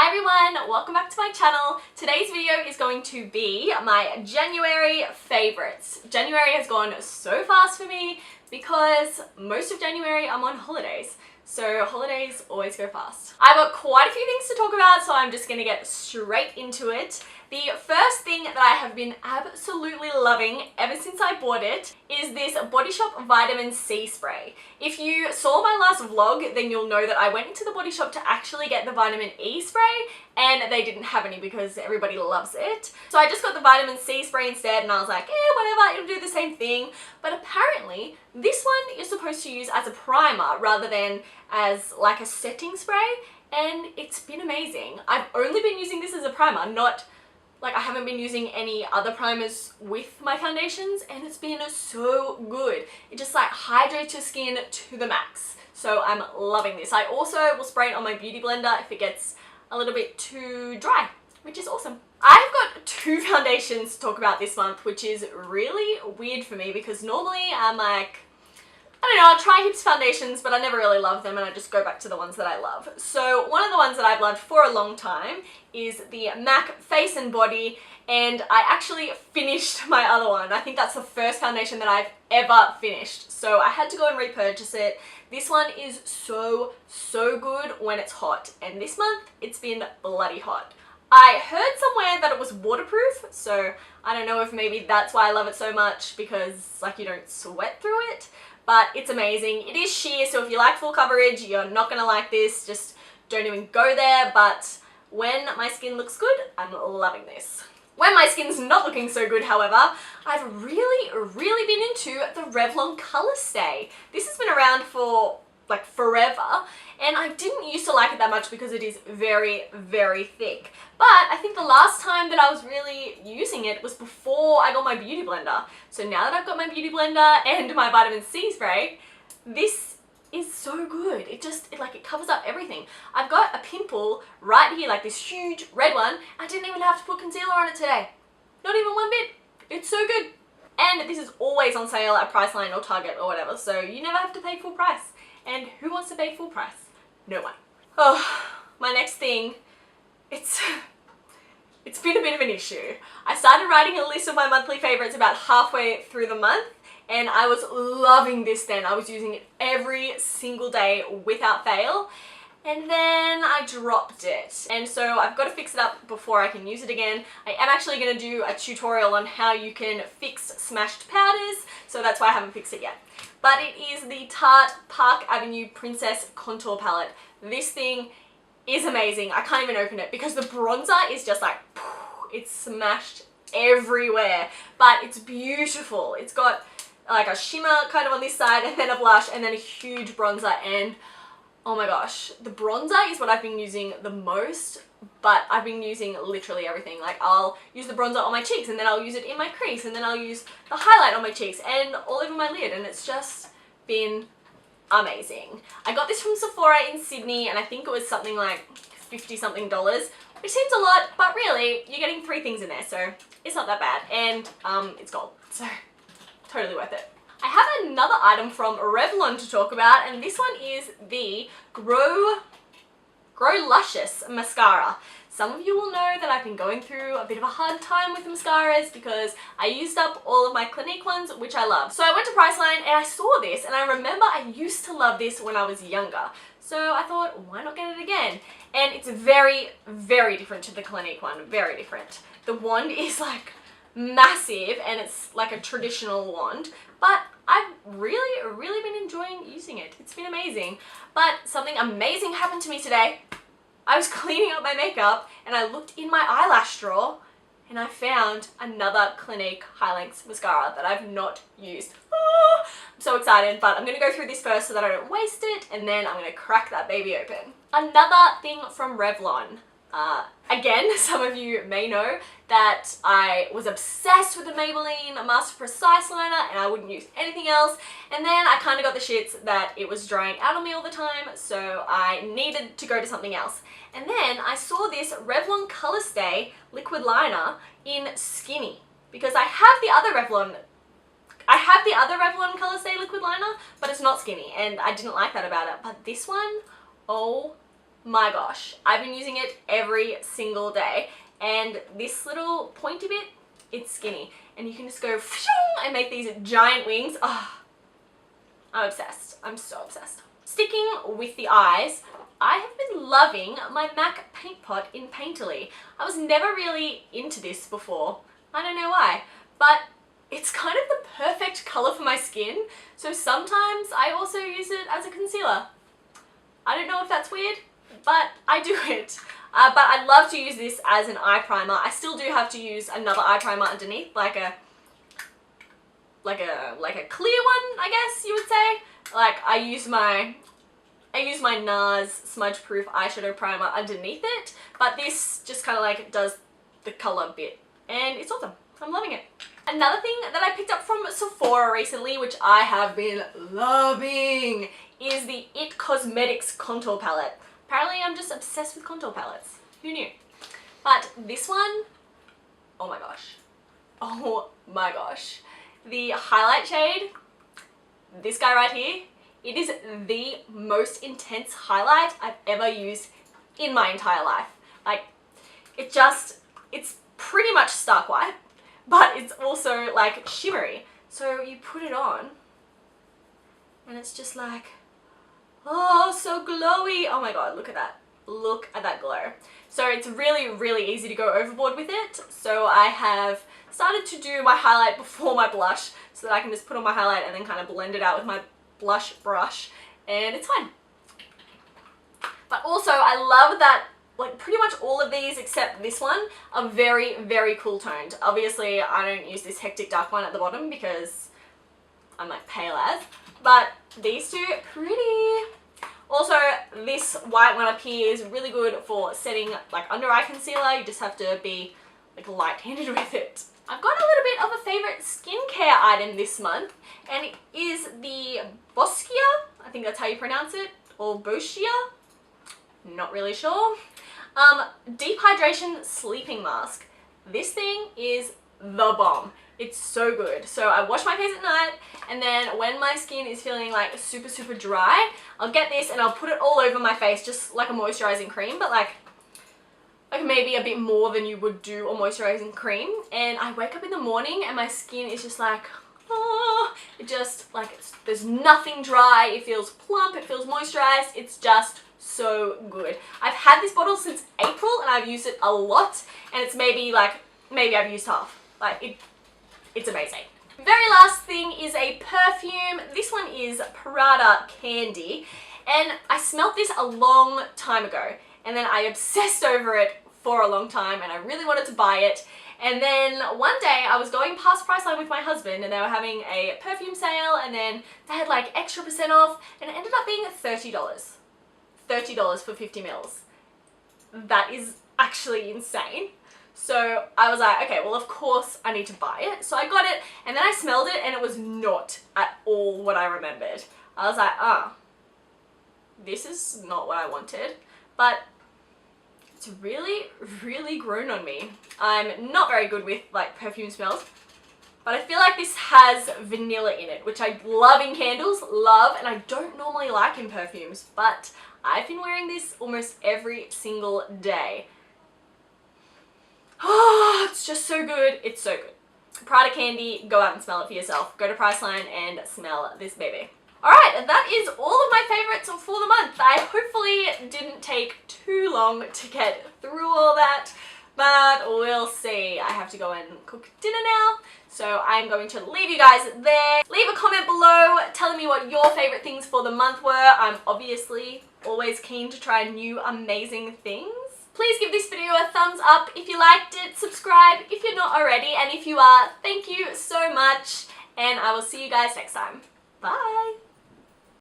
Hi everyone, welcome back to my channel. Today's video is going to be my January favorites. January has gone so fast for me because most of January I'm on holidays. So holidays always go fast. I've got quite a few things to talk about, so I'm just gonna get straight into it. The first thing that I have been absolutely loving ever since I bought it is this Body Shop Vitamin C Spray. If you saw my last vlog, then you'll know that I went into the Body Shop to actually get the Vitamin E spray, and they didn't have any because everybody loves it. So I just got the Vitamin C spray instead, and I was like, whatever, it'll do the same thing. But apparently, this one you're supposed to use as a primer rather than as like a setting spray, and it's been amazing. I've only been using this as a primer, I haven't been using any other primers with my foundations, and it's been so good. It just like hydrates your skin to the max. So I'm loving this. I also will spray it on my beauty blender if it gets a little bit too dry, which is awesome. I've got two foundations to talk about this month, which is really weird for me because normally I'm like, I don't know, I'll try heaps of foundations, but I never really love them and I just go back to the ones that I love. So one of the ones that I've loved for a long time is the MAC Face and Body, and I actually finished my other one. I think that's the first foundation that I've ever finished. So I had to go and repurchase it. This one is so good when it's hot, and this month it's been bloody hot. I heard somewhere that it was waterproof, so I don't know if maybe that's why I love it so much, because like you don't sweat through it. But it's amazing. It is sheer, so if you like full coverage, you're not gonna like this. Just don't even go there. But when my skin looks good, I'm loving this. When my skin's not looking so good, however, I've really been into the Revlon Color Stay. This has been around for like forever, and I didn't used to like it that much because it is very thick. But I think the last time that I was really using it was before I got my beauty blender. So now that I've got my beauty blender and my vitamin C spray, this is so good. It covers up everything. I've got a pimple right here, like this huge red one. I didn't even have to put concealer on it today. Not even one bit. It's so good. And this is always on sale at Priceline or Target or whatever, so you never have to pay full price. And who wants to pay full price? No one. Oh, my next thing, it's been a bit of an issue. I started writing a list of my monthly favorites about halfway through the month, and I was loving this then. I was using it every single day without fail, and then I dropped it. And so I've got to fix it up before I can use it again. I am actually going to do a tutorial on how you can fix smashed powders, so that's why I haven't fixed it yet. But it is the Tarte Park Avenue Princess Contour Palette. This thing is amazing. I can't even open it because the bronzer is just like, it's smashed everywhere. But it's beautiful. It's got like a shimmer kind of on this side, and then a blush, and then a huge bronzer, and oh my gosh, the bronzer is what I've been using the most, but I've been using literally everything. Like I'll use the bronzer on my cheeks, and then I'll use it in my crease, and then I'll use the highlight on my cheeks and all over my lid, and it's just been amazing. I got this from Sephora in Sydney, and I think it was something like $50 something, which seems a lot, but really you're getting 3 things in there, so it's not that bad, and it's gold, so totally worth it. I have another item from Revlon to talk about, and this one is the Grow Luscious Mascara. Some of you will know that I've been going through a bit of a hard time with mascaras because I used up all of my Clinique ones, which I love. So I went to Priceline and I saw this, and I remember I used to love this when I was younger. So I thought, why not get it again? And it's very different to the Clinique one, very different. The wand is like massive, and it's like a traditional wand, but I've really been enjoying using it. It's been amazing. But something amazing happened to me today. I was cleaning up my makeup and I looked in my eyelash drawer and I found another Clinique High Length mascara that I've not used. I'm so excited, but I'm gonna go through this first so that I don't waste it, and then I'm gonna crack that baby open. Another thing from Revlon. Again, some of you may know that I was obsessed with the Maybelline Master Precise Liner, and I wouldn't use anything else, and then I kind of got the shits that it was drying out on me all the time, so I needed to go to something else. And then I saw this Revlon Color Stay liquid liner in Skinny, because I have the other Revlon Color Stay liquid liner, but it's not Skinny, and I didn't like that about it. But this one, oh my gosh, I've been using it every single day. And this little pointy bit, it's skinny. And you can just go and make these giant wings. Oh, I'm obsessed. I'm so obsessed. Sticking with the eyes, I have been loving my MAC Paint Pot in Painterly. I was never really into this before. I don't know why, but it's kind of the perfect color for my skin. So sometimes I also use it as a concealer. I don't know if that's weird, but I do it. But I love to use this as an eye primer. I still do have to use another eye primer underneath, like a clear one, I guess you would say. Like I use my NARS smudge proof eyeshadow primer underneath it, but this just kind of like does the color bit, and it's awesome. I'm loving it. Another thing that I picked up from Sephora recently, which I have been loving, is the IT Cosmetics contour palette. Apparently I'm just obsessed with contour palettes. Who knew? But this one, oh my gosh. Oh my gosh. The highlight shade, this guy right here, it is the most intense highlight I've ever used in my entire life. Like, it's pretty much stark white, but it's also like shimmery. So you put it on and it's just like, oh, so glowy. Oh my god, look at that. Look at that glow. So it's really, really easy to go overboard with it. So I have started to do my highlight before my blush so that I can just put on my highlight and then kind of blend it out with my blush brush, and it's fine. But also I love that like pretty much all of these except this one are very, very cool toned. Obviously I don't use this hectic dark one at the bottom because I'm like pale as, but these two, pretty. Also, this white one up here is really good for setting like under eye concealer. You just have to be like light-handed with it. I've got a little bit of a favorite skincare item this month, and it is the Boscia, I think that's how you pronounce it, or Boscia, not really sure. Deep Hydration Sleeping Mask. This thing is the bomb. It's so good. So I wash my face at night, and then when my skin is feeling like super, super dry, I'll get this and I'll put it all over my face just like a moisturizing cream, but like maybe a bit more than you would do a moisturizing cream. And I wake up in the morning and my skin is just like, oh, it just like, there's nothing dry. It feels plump, it feels moisturized. It's just so good. I've had this bottle since April and I've used it a lot, and it's maybe I've used half. Like it's amazing. Very last thing is a perfume. This one is Prada Candy, and I smelled this a long time ago, and then I obsessed over it for a long time, and I really wanted to buy it. And then one day I was going past Priceline with my husband, and they were having a perfume sale, and then they had like extra % off, and it ended up being $30. $30 for 50 mils. That is actually insane. So I was like, okay, well of course I need to buy it. So I got it, and then I smelled it and it was not at all what I remembered. I was like, this is not what I wanted. But it's really, really grown on me. I'm not very good with like perfume smells, but I feel like this has vanilla in it, which I love in candles, and I don't normally like in perfumes, but I've been wearing this almost every single day. Oh, it's just so good. It's so good. Prada Candy, go out and smell it for yourself. Go to Priceline and smell this baby. Alright, that is all of my favorites for the month. I hopefully didn't take too long to get through all that, but we'll see. I have to go and cook dinner now, so I'm going to leave you guys there. Leave a comment below telling me what your favorite things for the month were. I'm obviously always keen to try new amazing things. Please give this video a thumbs up if you liked it, subscribe if you're not already, and if you are, thank you so much, and I will see you guys next time. Bye!